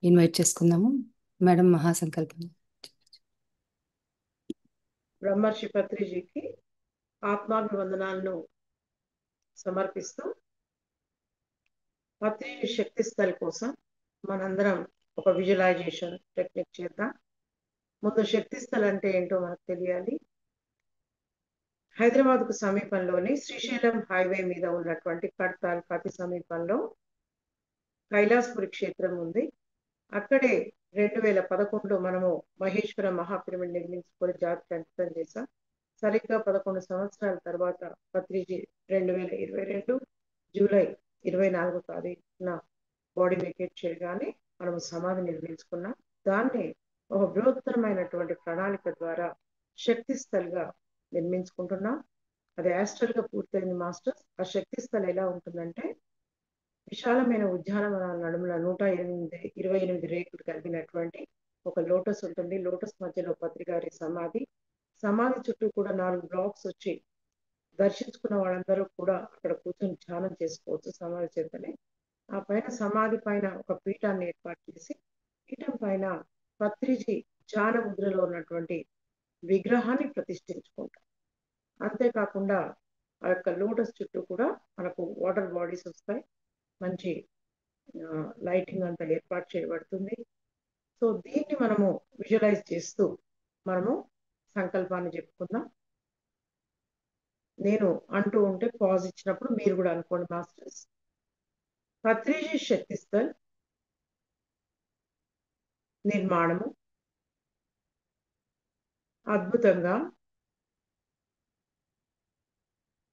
Invite చేసుకుందాము. Madam మహాసంకల్పం. బ్రహ్మర్షి పత్రిజీకి ఆత్మాభివందనాలను సమర్పిస్తూ పత్రిజీ శక్తి స్థల్ కోసం మనందరం ఒక విజువలైజేషన్ టెక్నిక్ చేద్దాం. ముందు శక్తి స్థల్ అంటే ఏంటో మనకు తెలియాలి. హైదరాబాద్కు సమీపంలోని శ్రీశైలం హైవే మీద ఉన్నటువంటి కడ్తాల్ అతి సమీపంలో కైలాసపురి క్షేత్రం ఉంది. అక్కడే 2011లో మనము మహేశ్వర మహాపిరమిడ్ నిర్మించుకొని జాతికి అంకితం చేశాం. సరిగ్గా 11 సంవత్సరాల తర్వాత పత్రిజీ 2022 జూలై 24 తారీఖున బాడీ వెకేట్ చేయగానే మనం సమాధి నిర్మించుకున్నాం. దాన్ని ఒక బృహత్తరమైనటువంటి ప్రణాళిక ద్వారా శక్తి స్థల్గా నిర్మించుకుంటున్నాం. అది యాస్ట్రల్ గా పూర్తయింది మాస్టర్స్. ఆ శక్తి స్థల్ ఎలా ఉంటుందంటే విశాలమైన ఉద్యానవనాల నడుముల 128 రేకులు కలిగినటువంటి ఒక లోటస్ ఉంటుంది. లోటస్ మధ్యలో పత్రిగారి సమాధి. సమాధి చుట్టూ కూడా 4 బ్లాక్స్ వచ్చి దర్శించుకున్న వాళ్ళందరూ కూడా అక్కడ కూర్చొని ధ్యానం చేసుకోవచ్చు సమాధి చేతనే. ఆ పైన సమాధి పైన ఒక పీఠాన్ని ఏర్పాటు చేసి పీఠం పైన పత్రిజీ ధ్యాన ముద్రలో ఉన్నటువంటి విగ్రహాన్ని ప్రతిష్ఠించుకుంటాం. అంతేకాకుండా ఆ యొక్క లోటస్ చుట్టూ కూడా మనకు వాటర్ బాడీస్ వస్తాయి. మంచి లైటింగ్ అంతా ఏర్పాటు చేయబడుతుంది. సో దీన్ని మనము విజువలైజ్ చేస్తూ మనము సంకల్పాన్ని చెప్పుకుందాం. నేను అంటూ ఉంటే పాజ్ ఇచ్చినప్పుడు మీరు కూడా అనుకోండి మాస్టర్స్. పత్రిజీ శక్తి స్థల్ నిర్మాణము అద్భుతంగా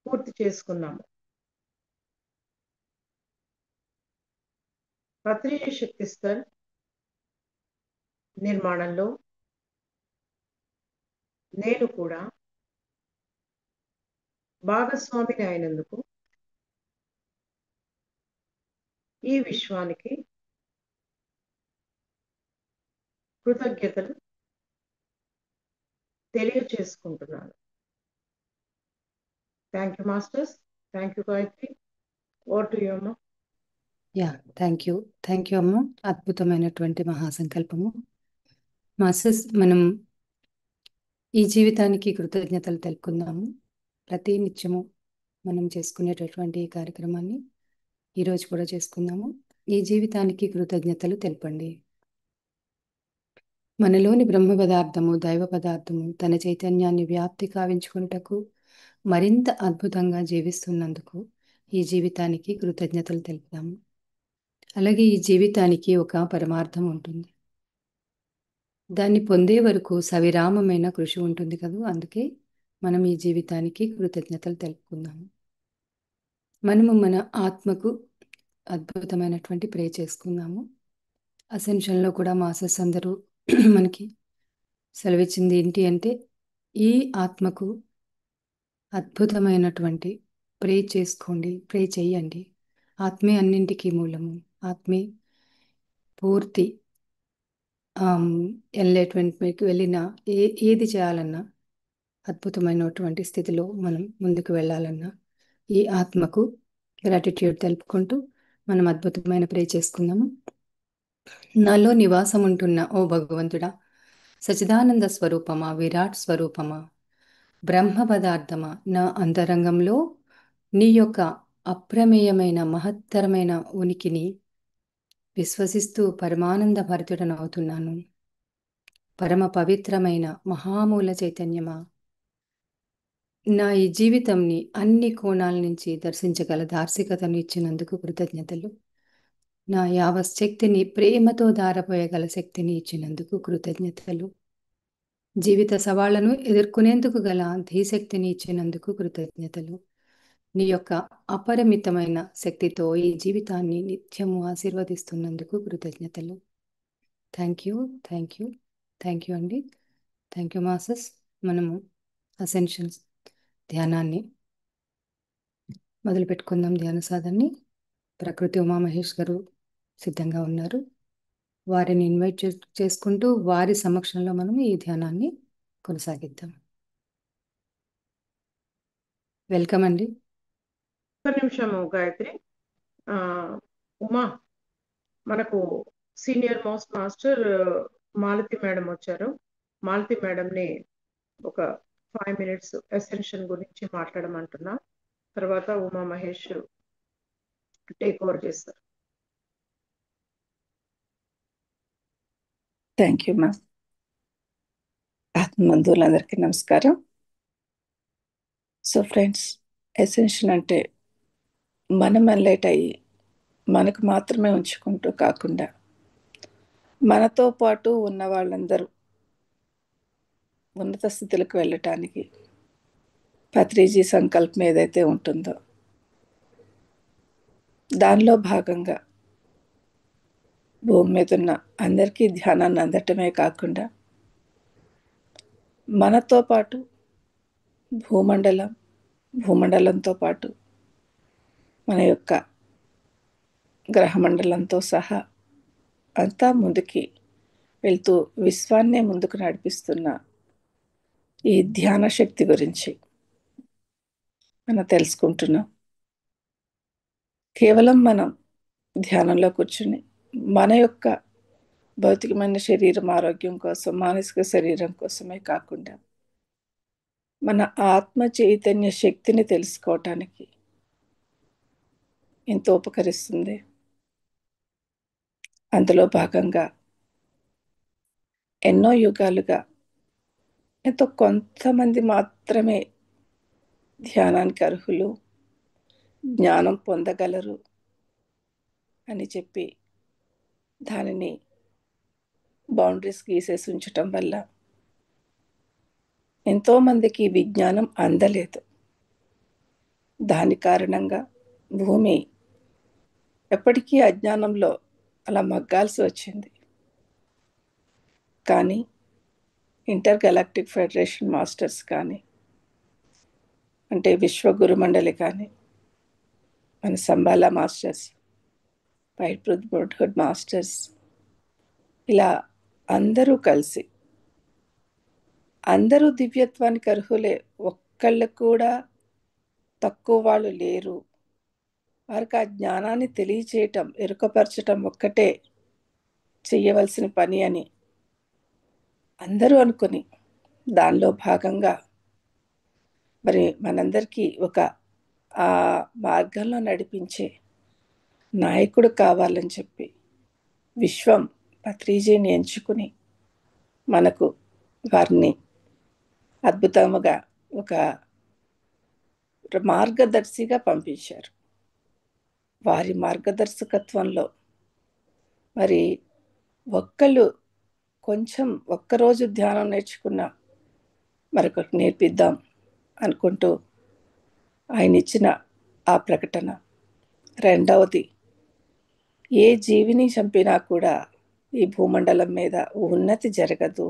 పూర్తి చేసుకున్నాము. పత్రిజీ శక్తి స్థల్ నిర్మాణంలో నేను కూడా భాగస్వామిని అయినందుకు ఈ విశ్వానికి కృతజ్ఞతలు తెలియచేసుకుంటున్నాను. Thank you masters. Thank you Gayatri. Over to you అమ్మ. యా, థ్యాంక్ యూ అమ్మ. అద్భుతమైనటువంటి మహాసంకల్పము. మాస్టర్స్, మనం ఈ జీవితానికి కృతజ్ఞతలు తెలుపుకుందాము. ప్రతి నిత్యము మనం చేసుకునేటటువంటి ఈ కార్యక్రమాన్ని ఈరోజు కూడా చేసుకుందాము. ఈ జీవితానికి కృతజ్ఞతలు తెలపండి. మనలోని బ్రహ్మ పదార్థము, దైవ పదార్థము తన చైతన్యాన్ని వ్యాప్తి కావించుకున్నటకు మరింత అద్భుతంగా జీవిస్తున్నందుకు ఈ జీవితానికి కృతజ్ఞతలు తెలుపుదాము. అలాగే ఈ జీవితానికి ఒక పరమార్థం ఉంటుంది. దాన్ని పొందే వరకు సవిరామమైన కృషి ఉంటుంది కదా. అందుకే మనం ఈ జీవితానికి కృతజ్ఞతలు తెలుపుకుందాము. మనము మన ఆత్మకు అద్భుతమైనటువంటి ప్రే చేసుకుందాము. అసెన్షన్లో కూడా మాసెస్ అందరూ మనకి సెలవిచ్చింది ఏంటి అంటే, ఈ ఆత్మకు అద్భుతమైనటువంటి ప్రే చేసుకోండి, ప్రే చెయ్యండి. ఆత్మే అన్నింటికీ మూలము. ఆత్మే పూర్తి వెళ్ళేటువంటి వెళ్ళిన ఏది చేయాలన్నా అద్భుతమైనటువంటి స్థితిలో మనం ముందుకు వెళ్ళాలన్నా ఈ ఆత్మకు గ్రాటిట్యూడ్ తెలుపుకుంటూ మనం అద్భుతమైన ప్రే చేసుకుందాము. నాలో నివాసం ఉంటున్న ఓ భగవంతుడా, సచిదానంద స్వరూపమా, విరాట్ స్వరూపమా, బ్రహ్మ పదార్థమా, నా అంతరంగంలో నీ యొక్క అప్రమేయమైన మహత్తరమైన ఉనికిని విశ్వసిస్తూ పరమానంద భరితుడనవుతున్నాను. పరమ పవిత్రమైన మహామూల చైతన్యమా, నా ఈ జీవితంని అన్ని కోణాల నుంచి దర్శించగల దార్శికతను ఇచ్చినందుకు కృతజ్ఞతలు. నా యావశక్తిని ప్రేమతో ధారపోయగల శక్తిని ఇచ్చినందుకు కృతజ్ఞతలు. జీవిత సవాళ్లను ఎదుర్కొనేందుకు గల ధీశక్తిని ఇచ్చినందుకు కృతజ్ఞతలు. నీ యొక్క అపరిమితమైన శక్తితో ఈ జీవితాన్ని నిత్యము ఆశీర్వదిస్తున్నందుకు కృతజ్ఞతలు. థ్యాంక్ యూ అండి. Thank you masses. మనము అసెన్షన్స్ ధ్యానాన్ని మొదలు పెట్టుకుందాం. ధ్యాన సాధనని ప్రకృతి ఉమామహేష్ గారు సిద్ధంగా ఉన్నారు. వారిని ఇన్వైట్ చేసుకుంటూ వారి సమక్షంలో మనం ఈ ధ్యానాన్ని కొనసాగిద్దాం. వెల్కమ్ అండి. ఒక నిమిషము గాయత్రి. ఉమా, మనకు senior most master Malathi madam వచ్చారు. మాలతి మేడంని ఒక 5 minutes అసెన్షన్ గురించి మాట్లాడమంటున్నా. తర్వాత ఉమా మహేష్ టేక్ ఓవర్ చేస్తారు. Thank you ma'am. ఆత్మబంధువులందరికీ నమస్కారం. సో ఫ్రెండ్స్, ఎసెన్షన్ అంటే మనం ఎన్లైట్ అయ్యి మనకు మాత్రమే ఉంచుకుంటూ కాకుండా మనతో పాటు ఉన్న వాళ్ళందరూ ఉన్నత స్థితులకు వెళ్ళటానికి పత్రిజీ సంకల్పం ఏదైతే ఉంటుందో దానిలో భాగంగా భూమి మీద ఉన్న అందరికీ ధ్యానాన్ని అందటమే కాకుండా మనతో పాటు భూమండలంతో పాటు మన యొక్క గ్రహమండలంతో సహా అంతా ముందుకి వెళ్తూ విశ్వాన్నే ముందుకు నడిపిస్తున్న ఈ ధ్యాన శక్తి గురించి మనం తెలుసుకుంటున్నాం. కేవలం మనం ధ్యానంలో కూర్చుని మన యొక్క భౌతికమైన శరీరం ఆరోగ్యం కోసం, మానసిక శరీరం కోసమే కాకుండా మన ఆత్మ చైతన్య శక్తిని తెలుసుకోవటానికి ఎంతో ఉపకరిస్తుంది. అందులో భాగంగా ఎన్నో యుగాలుగా ఎంతో కొంతమంది మాత్రమే ధ్యానానికి అర్హులు, జ్ఞానం పొందగలరు అని చెప్పి దానిని బౌండరీస్ గీసేసి ఉంచటం వల్ల ఎంతోమందికి విజ్ఞానం అందలేదు. దాని కారణంగా భూమి ఎప్పటికీ అజ్ఞానంలో అలా మగ్గాల్సి వచ్చింది. కానీ ఇంటర్ గెలాక్టిక్ ఫెడరేషన్ మాస్టర్స్ కానీ, అంటే విశ్వగురు మండలి కానీ, మన Shambhala masters, white brotherhood masters, ఇలా అందరూ కలిసి అందరూ దివ్యత్వానికి అర్హులే, ఒక్కళ్ళు కూడా తక్కువ వాళ్ళు లేరు, వారికి ఆ జ్ఞానాన్ని తెలియచేయటం, ఎరుకపరచటం ఒక్కటే చెయ్యవలసిన పని అని అందరూ అనుకుని దానిలో భాగంగా మరి మనందరికీ ఒక ఆ మార్గంలో నడిపించే నాయకుడు కావాలని చెప్పి విశ్వం పత్రిజీని ఎంచుకుని మనకు వారిని అద్భుతముగా ఒక మార్గదర్శిగా పంపించారు. వారి మార్గదర్శకత్వంలో మరి ఒక్కళ్ళు కొంచెం ఒక్కరోజు ధ్యానం నేర్చుకున్నా మరొకరికి నేర్పిద్దాం అనుకుంటూ ఆయన ఇచ్చిన ఆ ప్రకటన. రెండవది, ఏ జీవిని చంపినా కూడా ఈ భూమండలం మీద ఉన్నతి జరగదు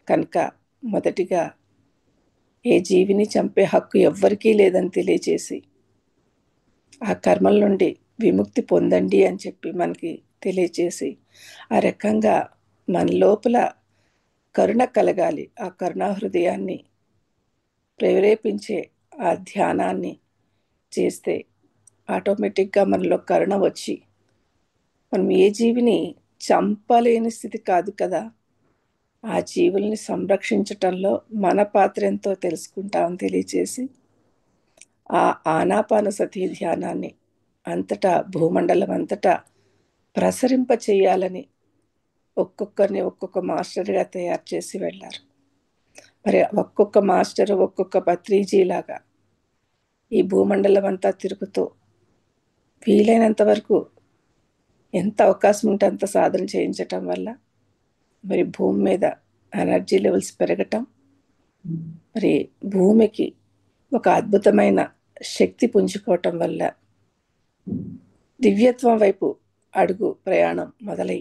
కనుక మొదటిగా ఏ జీవిని చంపే హక్కు ఎవ్వరికీ లేదని తెలియజేసి ఆ కర్మల నుండి విముక్తి పొందండి అని చెప్పి మనకి తెలియజేసి ఆ రకంగా మన లోపల కరుణ కలగాలి, ఆ కరుణా హృదయాన్ని ప్రేరేపించే ఆ ధ్యానాన్ని చేస్తే ఆటోమేటిక్గా మనలో కరుణ వచ్చి మనం ఏ జీవిని చంపలేని స్థితి కాదు కదా, ఆ జీవుల్ని సంరక్షించటంలో మన పాత్ర ఎంతో తెలుసుకుంటామని తెలియచేసి ఆ ఆనాపానసతి ధ్యానాన్ని అంతటా భూమండలం అంతటా ప్రసరింప చేయాలని ఒక్కొక్కరిని ఒక్కొక్క మాస్టర్గా తయారు చేసి వెళ్ళారు. మరి ఒక్కొక్క మాస్టర్ ఒక్కొక్క పత్రిజీలాగా ఈ భూమండలం అంతా తిరుగుతూ వీలైనంత వరకు ఎంత అవకాశం ఉంటే అంత సాధన చేయించటం వల్ల మరి భూమి మీద ఎనర్జీ లెవెల్స్ పెరగటం, మరి భూమికి ఒక అద్భుతమైన శక్తి పుంజుకోవటం వల్ల దివ్యత్వం వైపు అడుగు ప్రయాణం మొదలై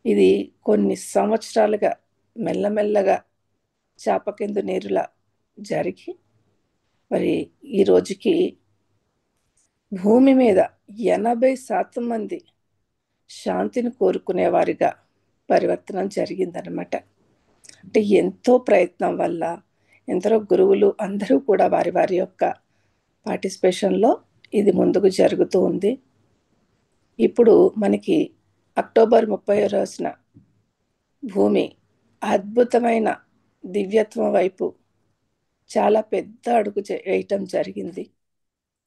ఇది కొన్ని సంవత్సరాలుగా మెల్లమెల్లగా చాపకిందు నీరులా జరిగి మరి ఈ రోజుకి భూమి మీద 80% మంది శాంతిని కోరుకునేవారిగా పరివర్తనం జరిగిందనమాట. అంటే ఎంతో ప్రయత్నం వల్ల ఎందరో గురువులు అందరూ కూడా వారి వారి యొక్క పార్టిసిపేషన్లో ఇది ముందుకు జరుగుతూ ఉంది. ఇప్పుడు మనకి అక్టోబర్ 30 రోజున భూమి అద్భుతమైన దివ్యత్వం వైపు చాలా పెద్ద అడుగు వేయటం జరిగింది.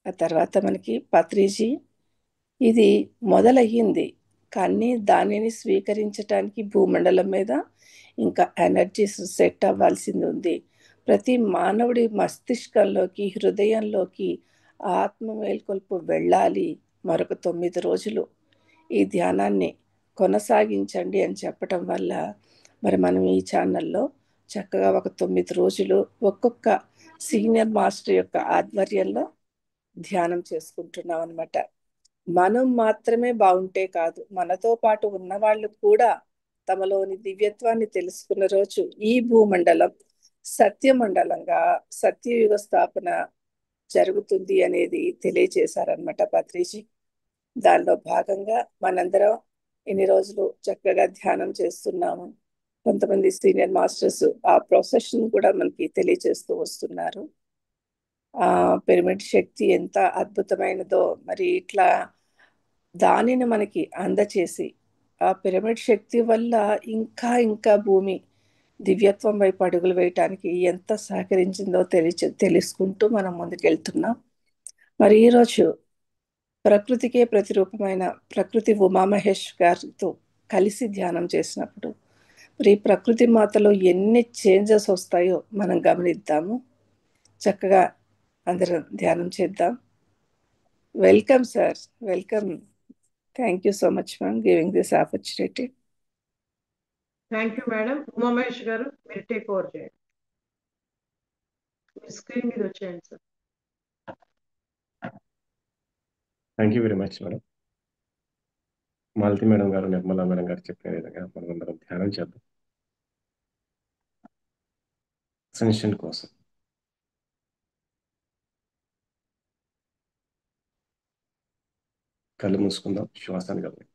ఆ తర్వాత మనకి పత్రిజీ ఇది మొదలయ్యింది, కానీ దానిని స్వీకరించటానికి భూమండలం మీద ఇంకా ఎనర్జీస్ సెట్ అవ్వాల్సింది ఉంది. ప్రతి మానవుడి మస్తిష్కంలోకి, హృదయంలోకి ఆత్మ మేల్కొల్పు వెళ్ళాలి. మరొక 9 రోజులు ఈ ధ్యానాన్ని కొనసాగించండి అని చెప్పటం వల్ల మరి మనం ఈ ఛానల్లో చక్కగా ఒక 9 రోజులు ఒక్కొక్క సీనియర్ మాస్టర్ యొక్క ఆధ్వర్యంలో ధ్యానం చేసుకుంటున్నాం అనమాట. మనం మాత్రమే బాగుంటే కాదు, మనతో పాటు ఉన్నవాళ్ళు కూడా తమలోని దివ్యత్వాన్ని తెలుసుకున్న రోజు ఈ భూమండలం సత్యమండలంగా సత్యయుగ స్థాపన జరుగుతుంది అనేది తెలియచేశారనమాట పత్రిజీ. దానిలో భాగంగా మనందరం ఇన్ని రోజులు చక్కగా ధ్యానం చేస్తున్నాము. కొంతమంది సీనియర్ మాస్టర్స్ ఆ ప్రొసెషన్ కూడా మనకి తెలియచేస్తూ వస్తున్నారు. ఆ పిరమిడ్ శక్తి ఎంత అద్భుతమైనదో మరి ఇట్లా దానిని మనకి అందచేసి ఆ పిరమిడ్ శక్తి వల్ల ఇంకా ఇంకా భూమి దివ్యత్వం వైపు అడుగులు వేయటానికి ఎంత సహకరించిందో తెలుసుకుంటూ మనం ముందుకెళ్తున్నాం. మరి ఈరోజు ప్రకృతికే ప్రతిరూపమైన ప్రకృతి ఉమామహేష్ గారితో కలిసి ధ్యానం చేసినప్పుడు మరి ప్రకృతి మాతలో ఎన్ని చేంజెస్ వస్తాయో మనం గమనిద్దాము. చక్కగా అందరం ధ్యానం చేద్దాం. Welcome sir, welcome. Thank you so much ma'am giving this opportunity. Thank you madam. Umamahesh గారు మీరు టేక్ ఓవర్ చేయండి. స్క్రీన్ మీద వచ్చేయండి sir. Thank you very much madam. Malathi madam గారు, నిర్మలా మేడం గారు చెప్పిన విధంగా మనం అందరం ధ్యానం చేద్దాం అసెన్షన్ కోసం. కళ్ళు మూసుకుందాం, శ్వాసాన్ని గమనిద్దాం.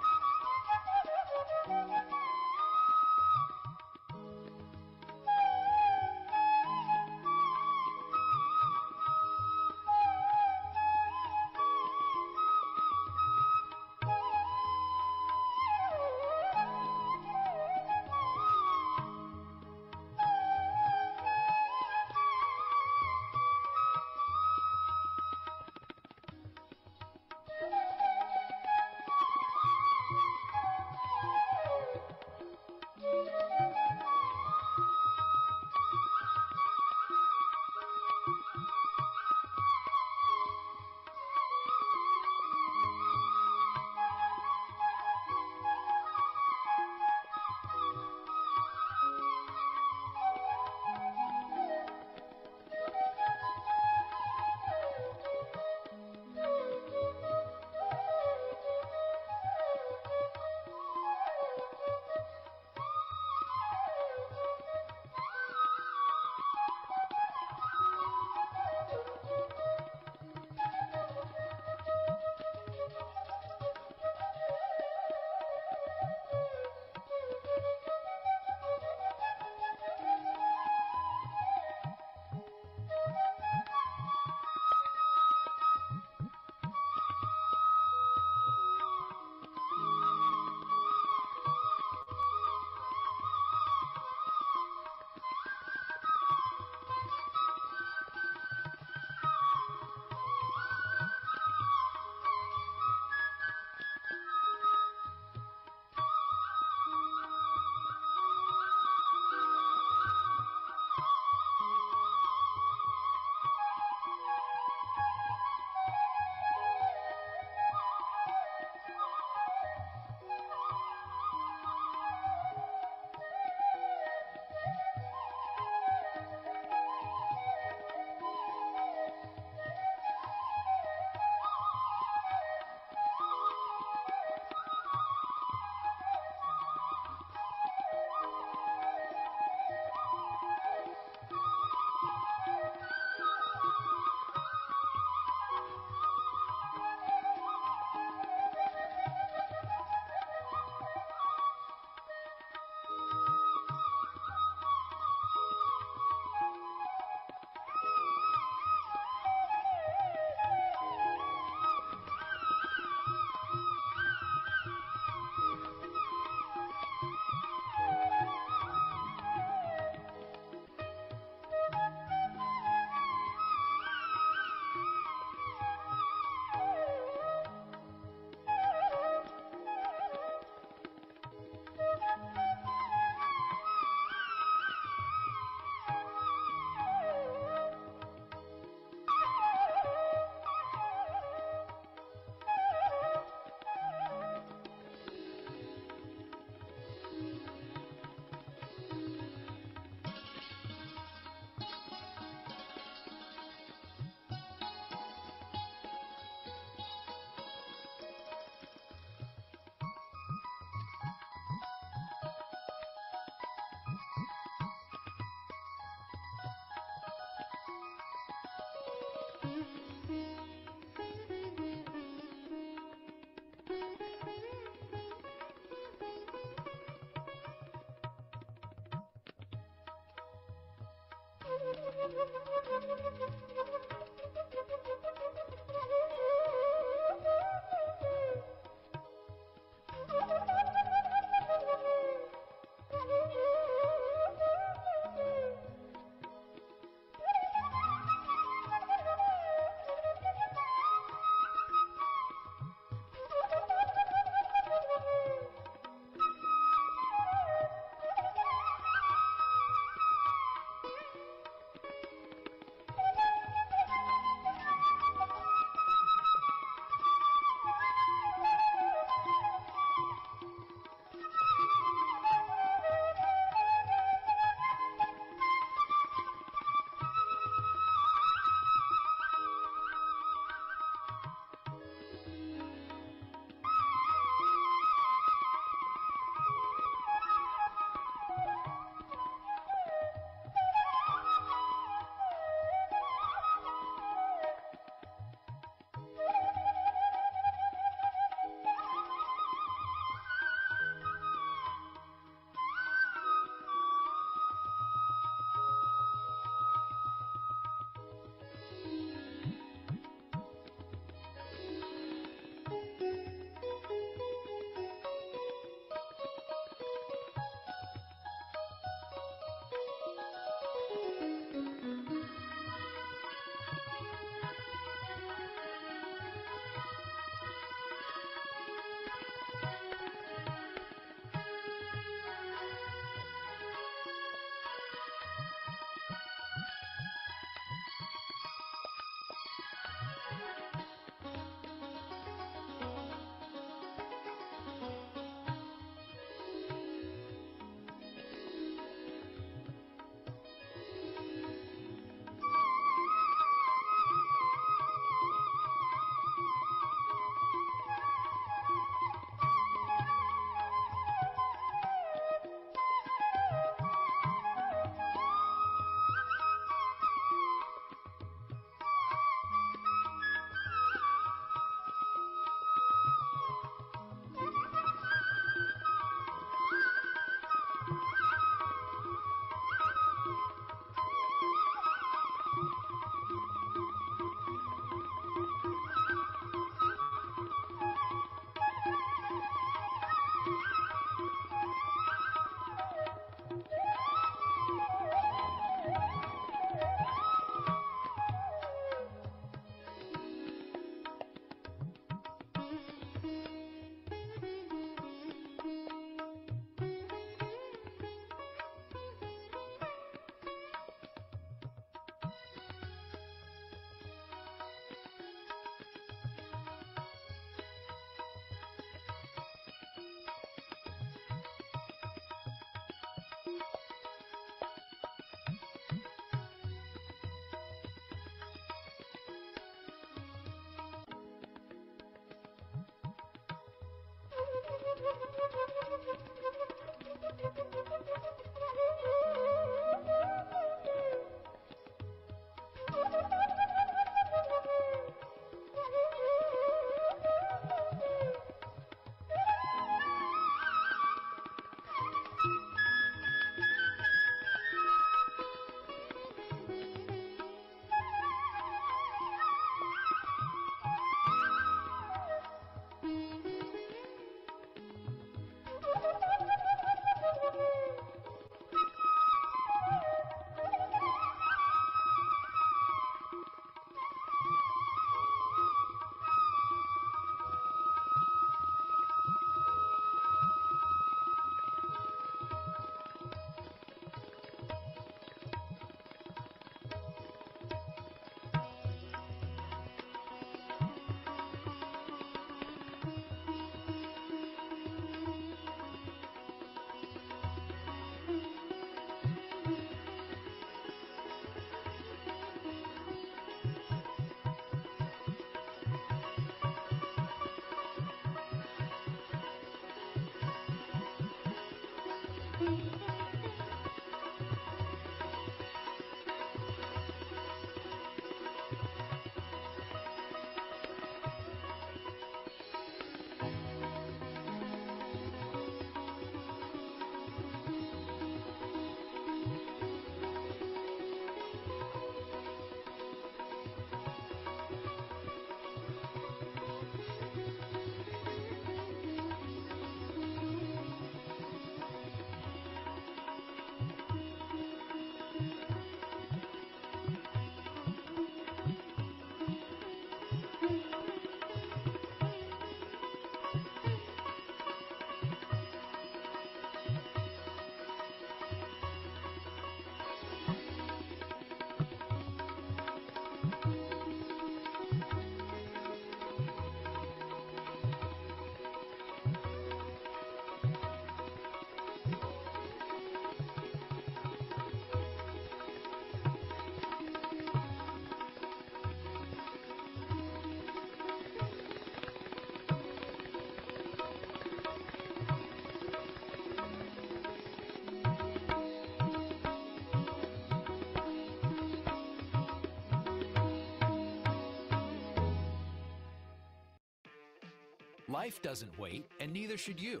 Life doesn't wait, and neither should you.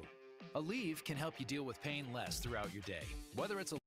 Aleve can help you deal with pain less throughout your day, whether it's a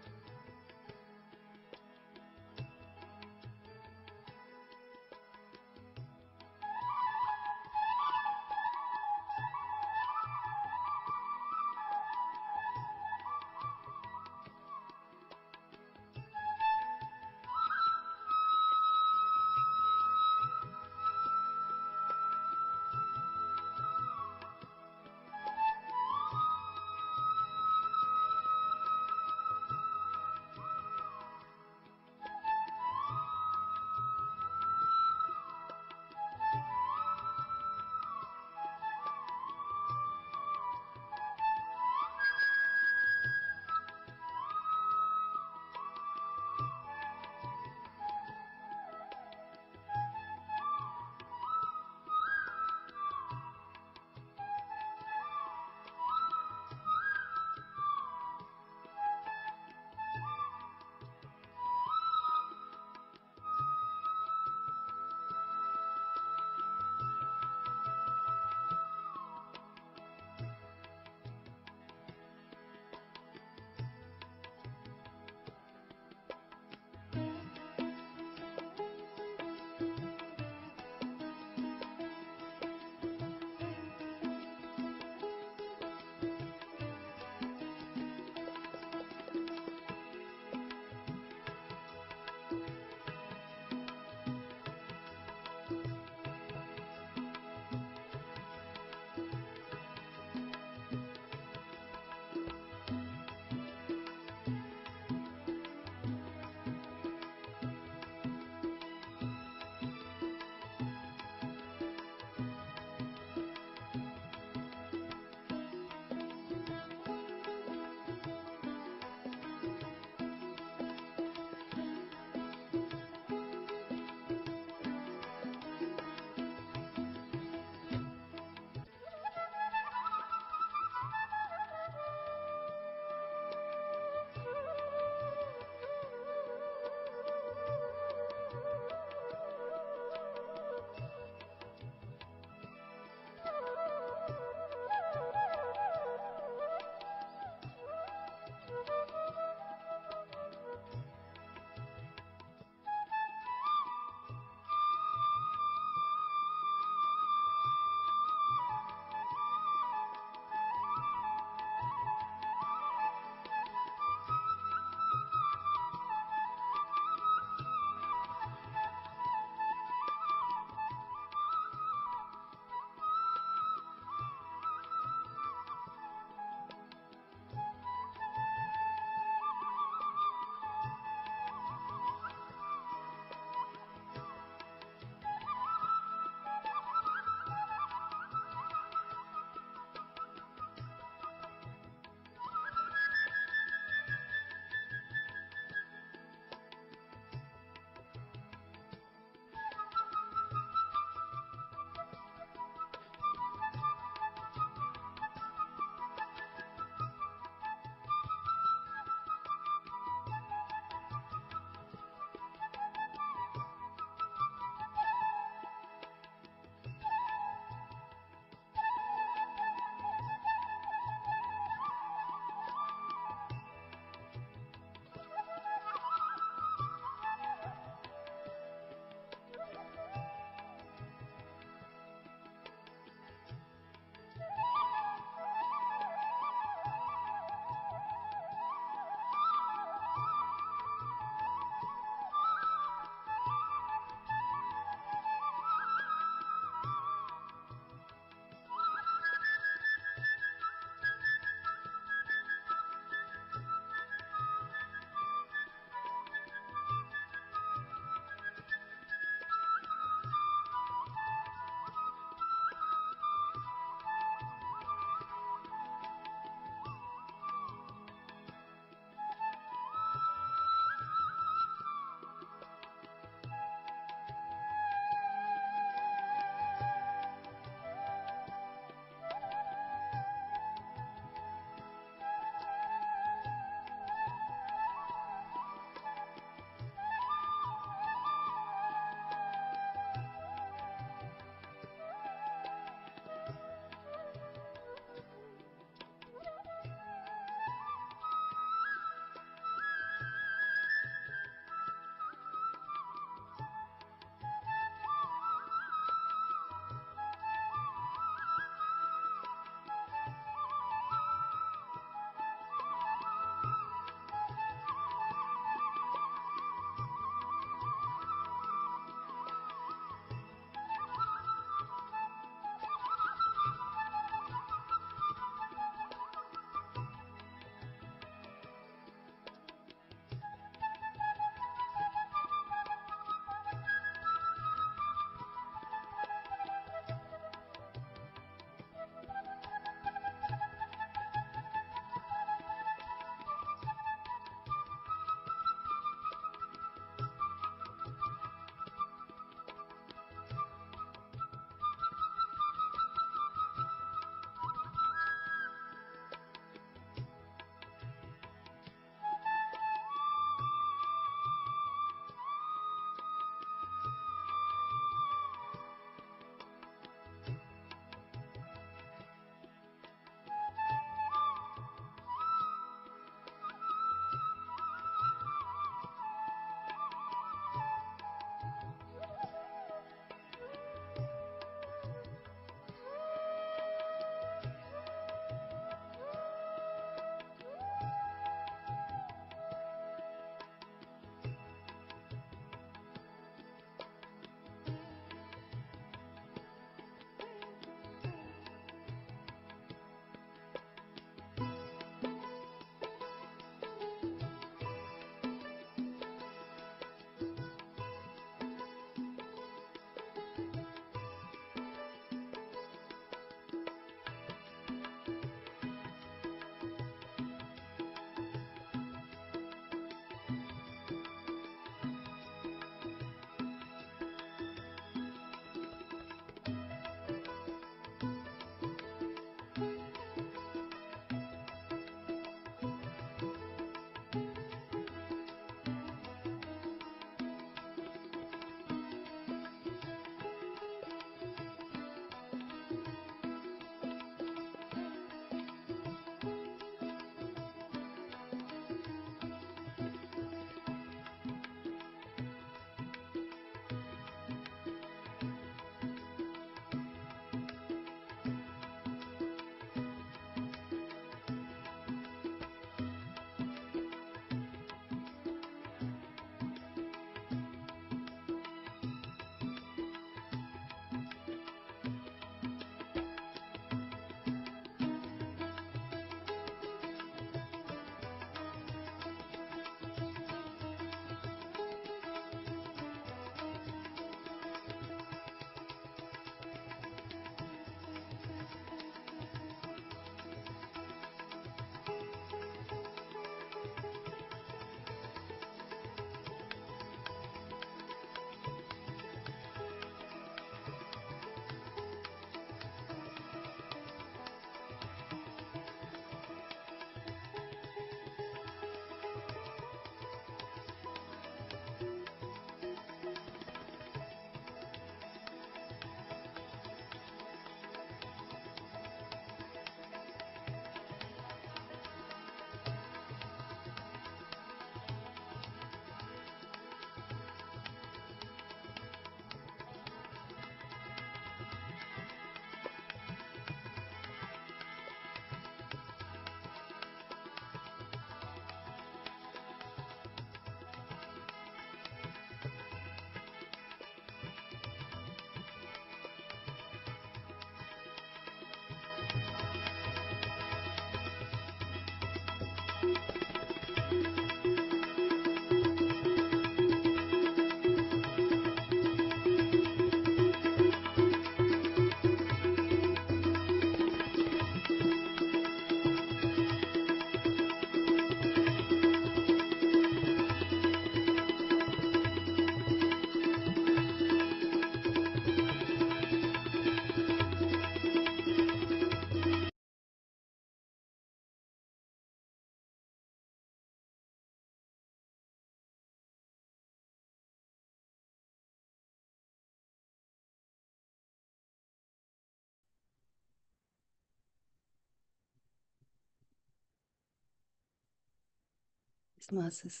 masses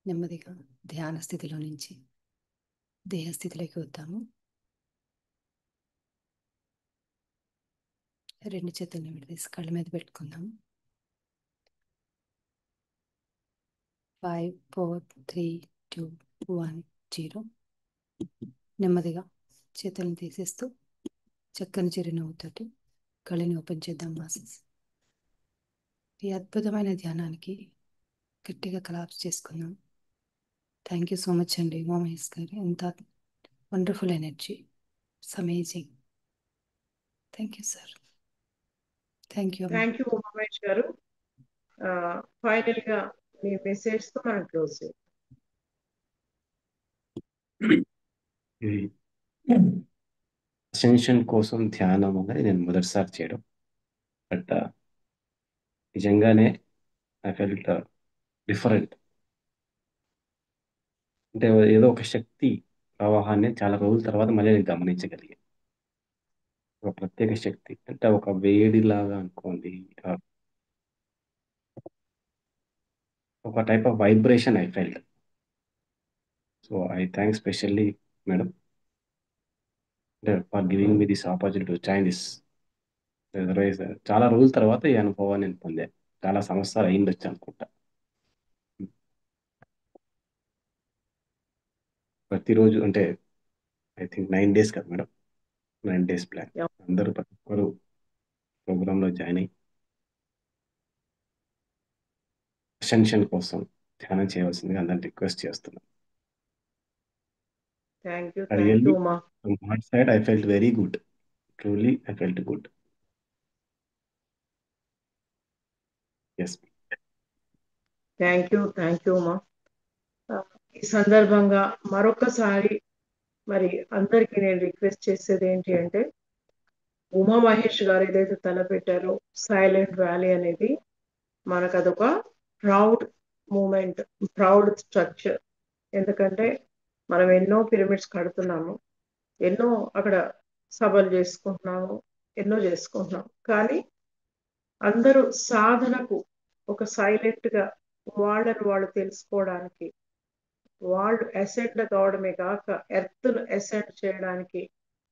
నెమ్మదిగా ధ్యాన స్థితిలో నుంచి దేహస్థితిలోకి వద్దాము. రెండు చేతులను విడదీసి కళ్ళ మీద పెట్టుకుందాం. 5, 4, 3, 2, 1, 0. నెమ్మదిగా చేతులను తీసేస్తూ చక్కని చిరునవ్వుతోటి కళ్ళని ఓపెన్ చేద్దాం మాసెస్. ఈ అద్భుతమైన ధ్యానానికి గట్టిగా కలాప్స్ చేసుకుందాం. థ్యాంక్ యూ సో మచ్ అండి ఉమామహేష్ గారు. ఎంత wonderful energy, it's amazing. Thank you sir. Thank you. Thank you Umamahesh గారు. ఫైనల్ గా మీ మెసేజ్ తో మనం క్లోజ్ చేద్దాం. ఇది అసెన్షన్ కోసం ధ్యానం అనేది నేను మొదటిసారి చేయడం. బట్ నిజంగానే ఐ ఫెల్ట్ డిఫరెంట్. అంటే ఏదో ఒక శక్తి ప్రవాహాన్ని చాలా రోజుల తర్వాత మళ్ళీ నేను గమనించగలిగాను. ఒక ప్రత్యేక శక్తి అంటే ఒక వేడిలాగా అనుకోండి, ఒక type of vibration I felt. So I thank specially madam for giving me this opportunity to join this. Otherwise చాలా రోజుల తర్వాత ఈ అనుభవాన్ని నేను పొందాను. చాలా సంవత్సరాలు అయిండొచ్చు అనుకుంటా. ప్రతిరోజు అంటే ఐ థింక్ 9 days కదా మేడం, 9 days ప్లాన్. Yeah. అందరూ ప్రతి ఒక్కరు ప్రోగ్రాంలో జాయిన్ అయ్యి అసెన్షన్ కోసం ధ్యానం చేయవలసిందిగా అందరిని రిక్వెస్ట్ చేస్తున్నాను. Thank you Really, Uma. from my side, I felt very good. Truly, I felt good. Yes. Thank you Uma. ఈ సందర్భంగా మరొకసారి మరి అందరికీ నేను రిక్వెస్ట్ చేసేది ఏంటి అంటే, ఉమామహేష్ గారు ఏదైతే తలపెట్టారో సైలెంట్ వ్యాలీ అనేది మనకు అదొక ప్రౌడ్ మూమెంట్, ప్రౌడ్ స్ట్రక్చర్. ఎందుకంటే మనం ఎన్నో పిరమిడ్స్ కడుతున్నాము, ఎన్నో అక్కడ సభలు చేసుకుంటున్నాము, ఎన్నో చేసుకుంటున్నాం. కానీ అందరూ సాధనకు ఒక సైలెంట్ గా వాళ్ళని వాళ్ళు తెలుసుకోవడానికి, వాళ్ళు అసెండ్ కావడమే కాక ఎర్త్ అసెండ్ చేయడానికి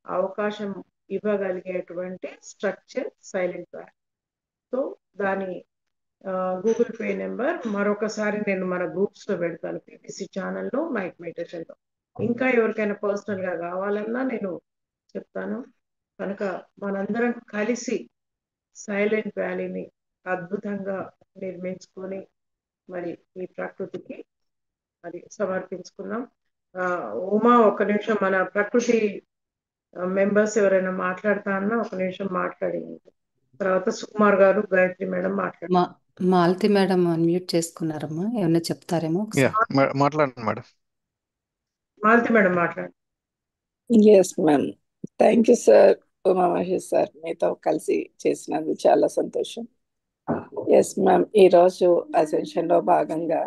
అవకాశం ఇవ్వగలిగేటువంటి స్ట్రక్చర్ సైలెంట్ వ్యాలీ. సో దాని గూగుల్ పే నెంబర్ మరొకసారి నేను మన గ్రూప్స్ లో పెడతాను, పీపీసీ ఛానల్లో, మైక్ మెడిటేషన్ లో. ఇంకా ఎవరికైనా పర్సనల్ గా కావాలన్నా నేను చెప్తాను. కనుక మనందరం కలిసి సైలెంట్ వ్యాలీని అద్భుతంగా నిర్మించుకొని మరి ఈ ప్రకృతికి మరి సమర్పించుకున్నాం. ఉమా, ఒక్క నిమిషం మన ప్రకృతి మెంబర్స్ ఎవరైనా మాట్లాడతా అన్నా ఒక నిమిషం మాట్లాడింది. తర్వాత సుకుమార్ గారు, గాయత్రి మేడం మాట్లాడారు. మాలతి మేడం అన్మ్యూట్ చేసుకున్నారమ్మా, ఏమన్నా చెప్తారేమో ఒకసారి. మాట్లాడండి మేడం. మాలతి మేడం మాట్లాడండి. Yes ma'am. Thank you sir, Umamahesh sir. మీతో కలిసి చేసినందుకు చాలా సంతోషం. ఎస్ మ్యామ్, ఈరోజు అసెన్షన్లో భాగంగా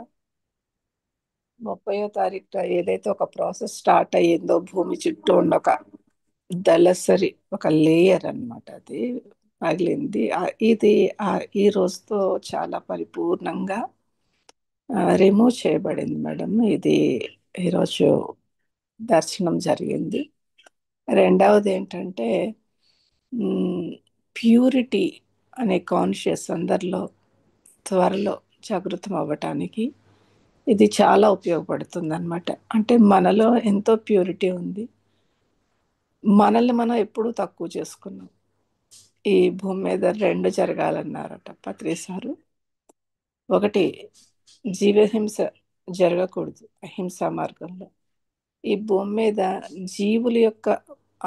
30వ తారీఖు ఏదైతే ఒక ప్రాసెస్ స్టార్ట్ అయ్యిందో, భూమి చుట్టూ ఉన్న ఒక దళసరి ఒక లేయర్ అన్నమాట, అది పగిలింది. ఇది ఈ రోజుతో చాలా పరిపూర్ణంగా రిమూవ్ చేయబడింది మేడం. ఇది ఈరోజు దర్శనం జరిగింది. రెండవది ఏంటంటే ప్యూరిటీ అనే కాన్షియస్ అందరిలో త్వరలో జాగృతం అవ్వటానికి ఇది చాలా ఉపయోగపడుతుంది అన్నమాట. అంటే మనలో ఎంతో ప్యూరిటీ ఉంది, మనల్ని మనం ఎప్పుడూ తక్కువ చేసుకున్నాం. ఈ భూమి మీద 2 జరగాలన్నారట పత్రి సారు. ఒకటి, జీవహింస జరగకూడదు అహింసా మార్గంలో. ఈ భూమి మీద జీవుల యొక్క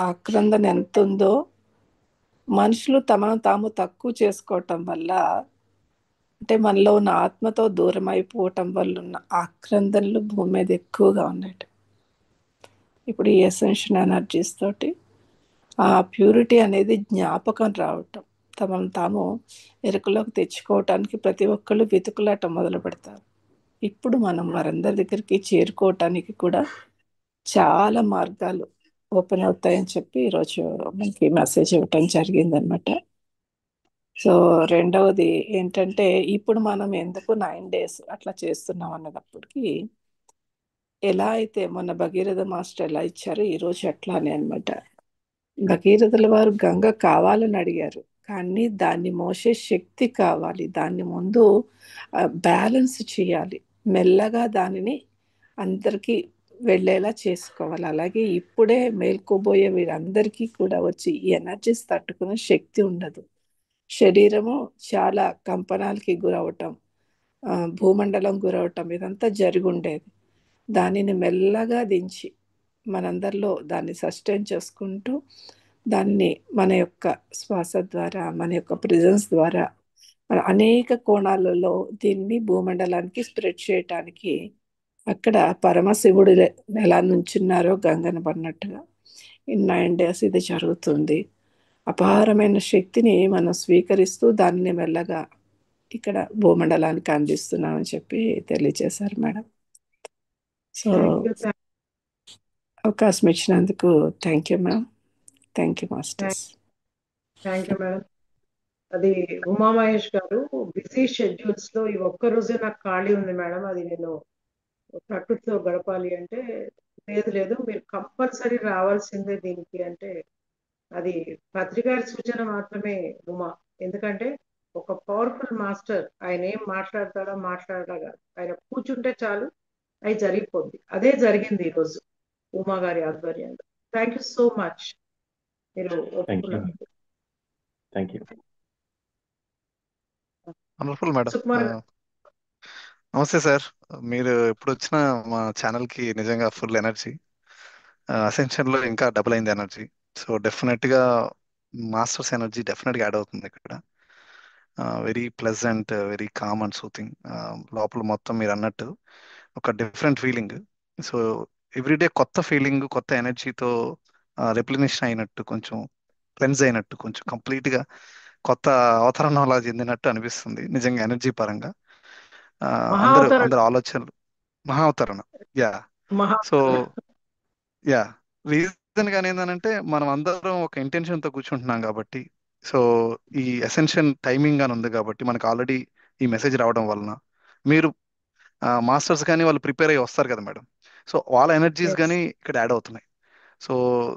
ఆక్రందన ఎంత ఉందో, మనుషులు తమను తాము తక్కువ చేసుకోవటం వల్ల, అంటే మనలో ఉన్న ఆత్మతో దూరం అయిపోవటం వల్ల ఉన్న ఆక్రందనలు భూమి మీద ఎక్కువగా ఉన్నాయి. ఇప్పుడు ఈ ఎసెన్షియల్ ఎనర్జీస్ తోటి ఆ ప్యూరిటీ అనేది జ్ఞాపకం రావటం, తమను తాము ఎరుకలోకి తెచ్చుకోవటానికి ప్రతి ఒక్కళ్ళు వెతుకులాట మొదలు పెడతారు. ఇప్పుడు మనం వారందరి దగ్గరికి చేరుకోవటానికి కూడా చాలా మార్గాలు ఓపెన్ అవుతాయని చెప్పి ఈరోజు మనకి మెసేజ్ ఇవ్వటం జరిగిందనమాట. సో రెండవది ఏంటంటే ఇప్పుడు మనం ఎందుకు 9 days అట్లా చేస్తున్నాం అన్నదప్పటికి ఎలా అయితే మొన్న భగీరథ మాస్టర్ ఎలా ఇచ్చారో ఈరోజు అట్లానే అనమాట. భగీరథుల వారు గంగ కావాలని అడిగారు, కానీ దాన్ని మోసే శక్తి కావాలి. దాన్ని ముందు బ్యాలెన్స్ చేయాలి, మెల్లగా దానిని అందరికీ వెళ్ళేలా చేసుకోవాలి. అలాగే ఇప్పుడే మేల్కోబోయే వీరందరికీ కూడా వచ్చి ఈ ఎనర్జీస్ తట్టుకునే శక్తి ఉండదు. శరీరము చాలా కంపనాలకి గురవటం, భూమండలం గురవటం ఇదంతా జరిగి ఉండేది. దానిని మెల్లగా దించి మనందరిలో దాన్ని సస్టైన్ చేసుకుంటూ దాన్ని మన యొక్క శ్వాస ద్వారా, మన యొక్క ప్రెజెన్స్ ద్వారా అనేక కోణాలలో దీన్ని భూమండలానికి స్ప్రెడ్ చేయటానికి అక్కడ పరమశివుడు ఎలా నుంచున్నారో గంగన పడినట్టుగా ఇన్ 9 days ఇది జరుగుతుంది. అపారమైన శక్తిని మనం స్వీకరిస్తూ దాన్ని మెల్లగా ఇక్కడ భూమండలానికి అందిస్తున్నామని చెప్పి తెలియజేశారు మేడం. సో అవకాశం ఇచ్చినందుకు thank you ma'am. Thank you masters. Thank you madam. అది ఉమామహేష్ గారు బిజీ షెడ్యూల్స్ లో ఈ ఒక్క రోజే నాకు ఖాళీ ఉంది మేడం, అది నేను ప్రకృతితో గడపాలి అంటే లేదు మీరు కంపల్సరీ రావాల్సిందే దీనికి అంటే అది పత్రికారి సూచన మాత్రమే ఉమా. ఎందుకంటే ఒక పవర్ఫుల్ మాస్టర్, ఆయన ఏం మాట్లాడతాడో మాట్లాడగా ఆయన కూర్చుంటే చాలు అవి జరిగిపోద్ది. అదే జరిగింది ఈరోజు ఉమా గారి ఆధ్వర్యంలో. థ్యాంక్ యూ సో మచ్ మీరు ఒప్పుకున్నారు. Thank you. Wonderful madam. Sukumar గారు. నమస్తే సార్. మీరు ఎప్పుడు వచ్చినా మా ఛానల్ కి నిజంగా ఫుల్ ఎనర్జీ. అసెన్షన్ లో ఇంకా డబుల్ అయింది ఎనర్జీ. సో డెఫినెట్ గా మాస్టర్స్ ఎనర్జీ డెఫినెట్ గా యాడ్ అవుతుంది ఇక్కడ. Very pleasant, very calm and soothing. లోపల మొత్తం మీరు అన్నట్టు ఒక డిఫరెంట్ ఫీలింగ్. సో ఎవ్రీడే కొత్త ఫీలింగ్, కొత్త ఎనర్జీతో రిప్లినిషన్ అయినట్టు, కొంచెం క్లెన్స్ అయినట్టు, కొంచెం కంప్లీట్ గా కొత్త అవతరణం అలా చెందినట్టు అనిపిస్తుంది నిజంగా ఎనర్జీ పరంగా. అందరూ మహావతారం. అందరు ఆలోచనలు మహావతరణ. యా. సో యా, రీజన్ గానీ ఏంటంటే మనం అందరం ఒక ఇంటెన్షన్ తో కూర్చుంటున్నాం కాబట్టి, సో ఈ అసెన్షన్ టైమింగ్ అని ఉంది కాబట్టి మనకు ఆల్రెడీ ఈ మెసేజ్ రావడం వలన మీరు మాస్టర్స్ కానీ వాళ్ళు ప్రిపేర్ అయ్యి వస్తారు కదా మేడం. సో వాళ్ళ ఎనర్జీస్ కానీ ఇక్కడ యాడ్ అవుతున్నాయి. So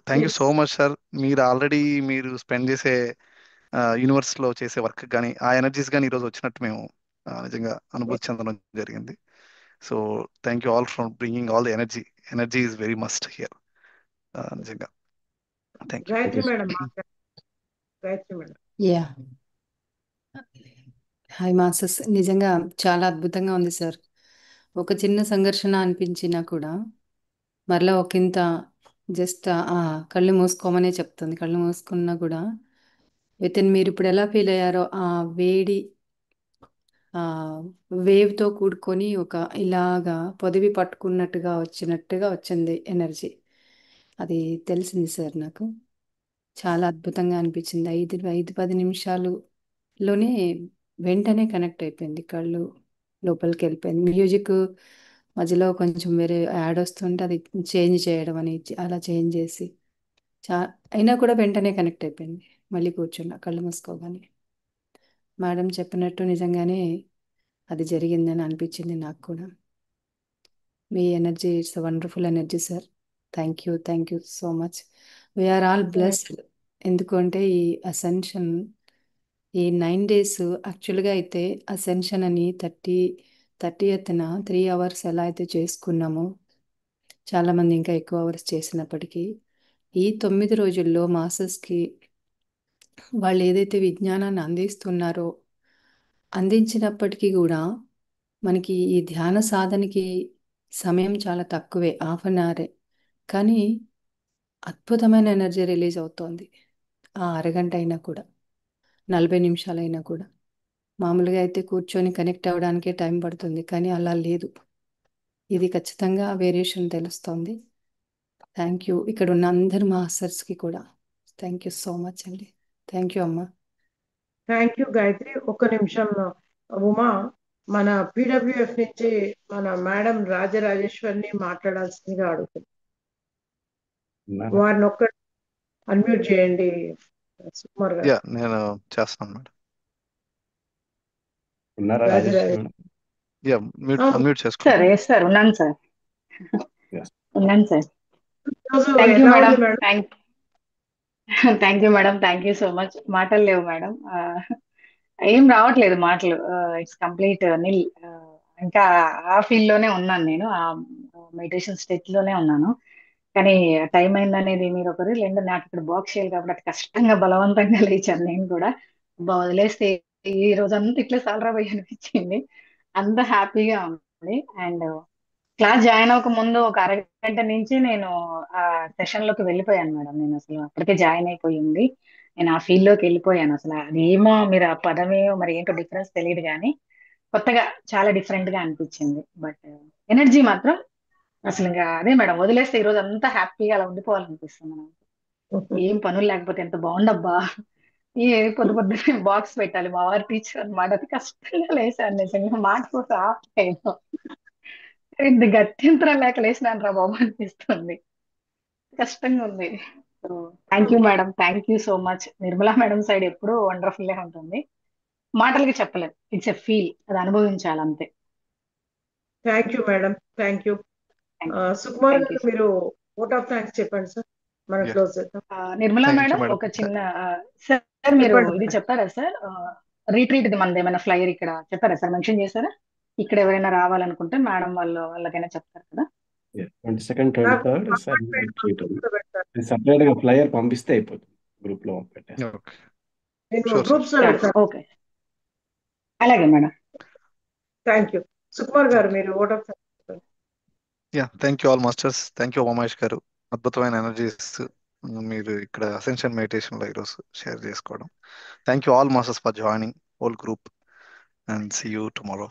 thank you so much sir. మీరు ఆల్రెడీ మీరు స్పెండ్ చేసే యూనివర్స్ లో చేసే వర్క్ కానీ ఆ ఎనర్జీస్ కానీ ఈరోజు వచ్చినట్టు మేము నిజంగా అనుభూతి చెందడం జరిగింది. So thank you all for bringing all the energy. Energy is very must here నిజంగా. Thank you. Gayatri madam. Gayatri madam. Yeah, hi masters. నిజంగా చాలా అద్భుతంగా ఉంది సార్. ఒక చిన్న సంఘర్షణ అనిపించినా కూడా మరలా ఒకంత జస్ట్ కళ్ళు మూసుకోమనే చెప్తుంది. కళ్ళు మూసుకున్నా కూడా వితిన్ మీరు ఇప్పుడు ఎలా ఫీల్ అయ్యారో ఆ వేడి వేవ్తో కూడుకొని ఒక ఇలాగా పొదివి పట్టుకున్నట్టుగా వచ్చింది ఎనర్జీ. అది తెలిసింది సార్ నాకు. చాలా అద్భుతంగా అనిపించింది. 5-10 నిమిషాలులోనే వెంటనే కనెక్ట్ అయిపోయింది. కళ్ళు లోపలికి వెళ్ళిపోయింది. మ్యూజిక్ మధ్యలో కొంచెం వేరే యాడ్ వస్తుంటే అది చేంజ్ చేయడం అని అలా చేంజ్ చేసి అయినా కూడా వెంటనే కనెక్ట్ అయిపోయింది. మళ్ళీ కూర్చున్నా కళ్ళు మూసుకోగానే. మేడం చెప్పినట్టు నిజంగానే అది జరిగిందని అనిపించింది నాకు కూడా. మీ energy it's wonderful energy sir. Thank you so much. We are all blessed. ఎందుకంటే ఈ అసెన్షన్ ఈ 9 days యాక్చువల్గా అయితే అసెన్షన్ అని 30th 3 hours ఎలా అయితే చేసుకున్నామో, చాలామంది ఇంకా ఎక్కువ అవర్స్ చేసినప్పటికీ ఈ 9 రోజుల్లో మాస్టర్స్కి వాళ్ళు ఏదైతే విజ్ఞానాన్ని అందిస్తున్నారో, అందించినప్పటికీ కూడా మనకి ఈ ధ్యాన సాధనకి సమయం చాలా తక్కువే, 1/2 hour. కానీ అద్భుతమైన ఎనర్జీ రిలీజ్ అవుతోంది. ఆ అరగంట అయినా కూడా, 40 నిమిషాలైనా కూడా. మామూలుగా అయితే కూర్చొని కనెక్ట్ అవ్వడానికే టైం పడుతుంది, కానీ అలా లేదు. ఇది ఖచ్చితంగా వేరియేషన్ తెలుస్తోంది. థ్యాంక్ యూ ఇక్కడ ఉన్న అందరు మాస్టర్స్కి కూడా. థ్యాంక్ యూ సో మచ్ అండి. థ్యాంక్ యూ అమ్మా. Thank you Gayatri. ఒక్క నిమిషం ఉమా, మన పీడబ్ల్యూఎఫ్ నుంచి మన మేడం రాజరాజేశ్వరిని మాట్లాడాల్సిందిగా అడుగుతుంది. వారిని ఒక్క అన్మ్యూట్ చేయండి సుకుమార్ గారు. యా, నేను చేస్తాను మేడం. ఉన్నారా రాజేష్ రాజరాజేష్. మేడం? యా మ్యూట్ అవును. అన్మ్యూట్ సార్ చేసుకోండి. ఎస్ సార్ ఉన్నాను సార్ Yes. ఉన్నాను సార్. ఈరోజు థ్యాంక్ యూ ఎలా మేడం. ఉంది madam? Thank you madam. Thank you so much. మాటలు లేవు మేడం. ఏం రావట్లేదు మాటలు. ఇట్స్ కంప్లీట్ నిల్. ఇంకా ఆ ఫీల్డ్ లోనే ఉన్నాను నేను. ఆ మెడిటేషన్ స్టేట్ లోనే ఉన్నాను. కానీ టైం అయిందనేది మీరు ఒకరు, రెండు నాకు ఇక్కడ బాక్స్ చేయాలి కాబట్టి అతి కష్టంగా బలవంతంగా లేచాను నేను కూడా. వదిలేస్తే ఈ రోజంతా ఇట్లా సాలరా పోయి అనిపించింది. అంత హ్యాపీగా ఉంది. అండ్ క్లాస్ జాయిన్ అవ్వక ముందు ఒక అరగంట నుంచి నేను ఆ సెషన్ లోకి వెళ్ళిపోయాను మేడం. నేను అసలు అప్పటికే జాయిన్ అయిపోయింది. నేను ఆ ఫీల్డ్ లోకి వెళ్ళిపోయాను. అసలు అదేమో మీరు ఆ పదమేమో మరి ఏంటో డిఫరెన్స్ తెలియదు కానీ కొత్తగా చాలా డిఫరెంట్ గా అనిపించింది. బట్ ఎనర్జీ మాత్రం అసలు ఇంకా అదే మేడం, వదిలేస్తే ఈ రోజు అంతా హ్యాపీగా అలా ఉండిపోవాలనిపిస్తుంది నాకు. ఏం పనులు లేకపోతే ఎంత బాగుండబ్బా. ఏ పొద్దు పొద్దున్నే బాక్స్ పెట్టాలి. మా వారు టీచర్ అన్నమాట. అది కష్టంగా లేసాను నిజంగా. మాట కోసం ఆపలేదు. ఇంత గత్యంతరం లేక లేసినాను రా బాబు అనిపిస్తుంది. కష్టంగా ఉంది. So thank you madam. Thank you so much. Nirmala madam side ఎప్పుడూ వండర్ఫుల్ గా ఉంటుంది. మాటలకి చెప్పలేదు. It's a feel. అది అనుభవించాలి అంతే. Thank you madam. Thank you. Thank you. Sukumar thank you గారు మీరు ఓట్ ఆఫ్ థ్యాంక్స్ చెప్పండి సార్. మనం యా క్లోజ్ చేద్దాం. Nirmala thank you madam madam. ఒక చిన్న సార్ మీరు చెప్పండి ఇది మేడం. చెప్పారా సార్? రీట్రీట్ ది మనది ఏమైనా ఫ్లైయర్ ఇక్కడ చెప్పారా సార్? మెన్షన్ చేశారా? ఇక్కడ ఎవరైనా రావాలనుకుంటే మేడం వాళ్ళకైనా చెప్తారు కదా. 22nd, నాకు 23rd అపాయింట్మెంట్ retreat ఉంది. కూడా పెడతారు. అది సపరేట్ గా ఫ్లైయర్ పంపిస్తే అయిపోతుంది. గ్రూప్ లో పెట్టేస్తాం. ఓకే నేను షూర్ సార్. గ్రూప్స్ లో పెడతాను. ఓకే అలాగే madam. Thank you. Sukumar garu మీరు ఓట్ ఆఫ్ థ్యాంక్స్ చెప్పండి. Yeah thank you all masters. Thank you Umamesh garu. అద్భుతమైన ఎనర్జీస్ మీరు ఇక్కడ అసెన్షన్ మెడిటేషన్ లో ఈరోజు షేర్ చేసుకోవడం. Thank you all masters for joining whole group and see you tomorrow.